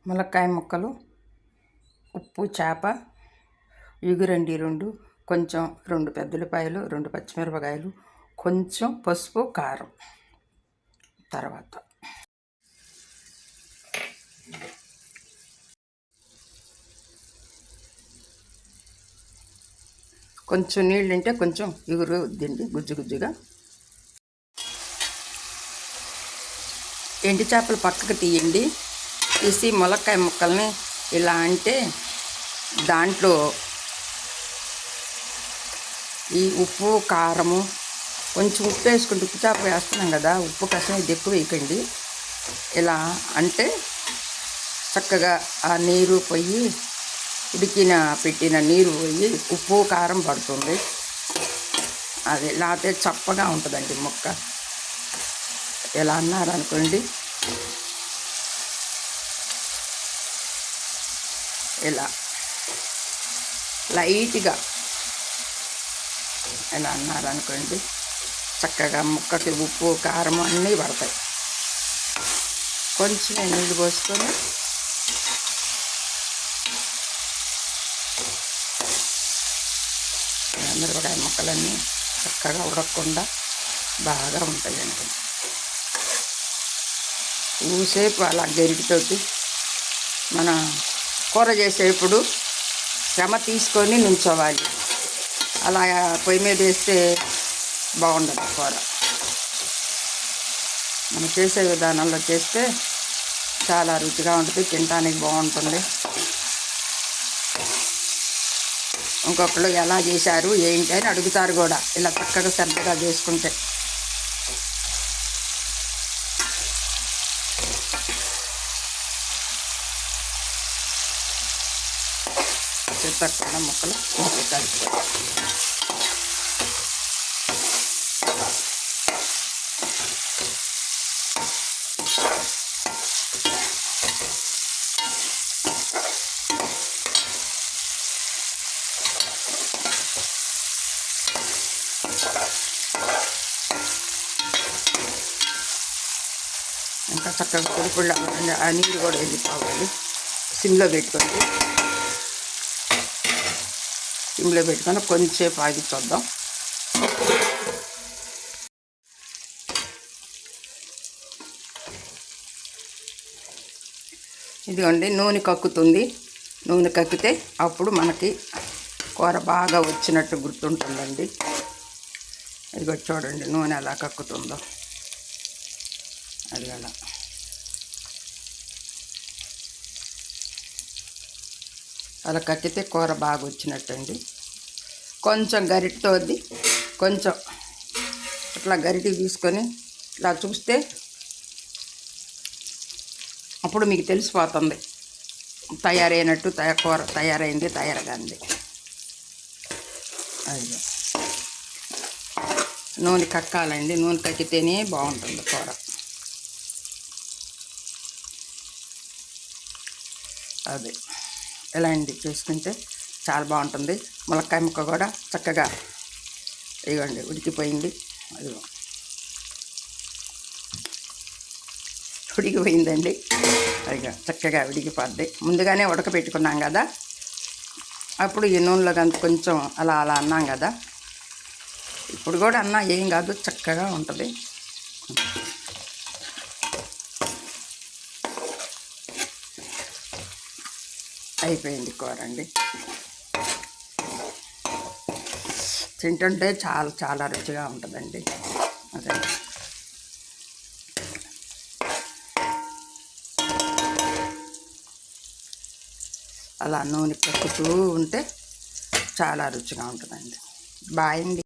ములక్కాయ ముక్కలు, ఉప్పు, చేప, ఇగురండి 2, కొంచెం 2 పెద్దలపాయలు, 2 పచ్చిమిరపకాయలు, కొంచెం పసుపు, కారం. తర్వాత కొంచెం నీళ్ళు ఉంటే కొంచెం ఇగురు వద్దండి, గుజ్జు గుజ్జుగా. ఎండు చేపలు పక్కకు తీయండి. తీసి ములక్కాయ ముక్కల్ని ఇలా అంటే దాంట్లో ఈ ఉప్పు, కారము, కొంచెం ఉప్పు వేసుకుంటే, ఉప్పు చేప వేస్తున్నాం కదా, ఉప్పు కసం ఇది ఎక్కువ వేయకండి. ఇలా అంటే చక్కగా ఆ నీరు పోయి పెట్టిన నీరు పోయి ఉప్పు, కారం పడుతుంది. అది లేకపోతే చప్పగా ఉంటుందండి ముక్క. ఎలా అన్నారనుకోండి, ఇలా లైట్గా ఇలా అన్నారనుకోండి, చక్కగా ముక్కకి ఉప్పు, కారం అన్నీ పడతాయి. కొంచెం నీళ్ళు పోసుకొని మిరపకాయ ముక్కలన్నీ చక్కగా ఉడకకుండా బాగా ఉంటాయండి. ఊసేపు అలా గరిటితోటి మన కూర చేసేప్పుడు శ్రమ తీసుకొని నుంచోవాలి. అలా పొయ్యి మీద వేస్తే బాగుండదు కూర. మనం చేసే విధానంలో చేస్తే చాలా రుచిగా ఉంటుంది, తినడానికి బాగుంటుంది. ఇంకొకళ్ళు ఎలా చేశారు ఏంటి అని అడుగుతారు కూడా, ఇలా చక్కగా శ్రద్ధగా చేసుకుంటే. చిత్తకుండా ముక్కలు కలిపి ఇంకా చక్కగా పొడిపుళ్ళు ఆ నీరు కూడా వెళ్ళిపోవాలి. సిమ్లో పెట్టుకొని కొంచెంసేపు ఆగి చూద్దాం. ఇదిగోండి, నూనె కక్కుతుంది. నూనె కక్కితే అప్పుడు మనకి కూర బాగా వచ్చినట్టు గుర్తుంటుందండి. ఇదిగో చూడండి నూనె ఎలా కక్కుతుందో. అది అలా కక్కితే కూర బాగా వచ్చినట్టండి. కొంచెం గరిటతోది కొంచెం ఇట్లా గరిటి తీసుకొని ఇట్లా చూస్తే అప్పుడు మీకు తెలిసిపోతుంది తయారైనట్టు, కూర తయారైంది, తయారుగాంది. అది నూనె కక్కాలండి. నూనె కక్కితేనే బాగుంటుంది కూర. అది ఎలా అండి చేసుకుంటే చాలా బాగుంటుంది. ములక్కాయ ముక్క కూడా చక్కగా ఇవ్వండి ఉడికిపోయింది. అదిగో ఉడికిపోయిందండి. అదిగో చక్కగా ఉడికిపోద్ది. ముందుగానే ఉడకబెట్టుకున్నాం కదా, అప్పుడు ఈ నూనెలో కొంచెం అలా అన్నాం కదా, ఇప్పుడు కూడా అన్నా ఏం కాదు, చక్కగా ఉంటుంది. అయిపోయింది కూర అండి. తింటుంటే చాలా చాలా రుచిగా ఉంటుందండి. అదే అలా నూనె కక్కుతూ ఉంటే చాలా రుచిగా ఉంటుందండి. బాయ్ అండి.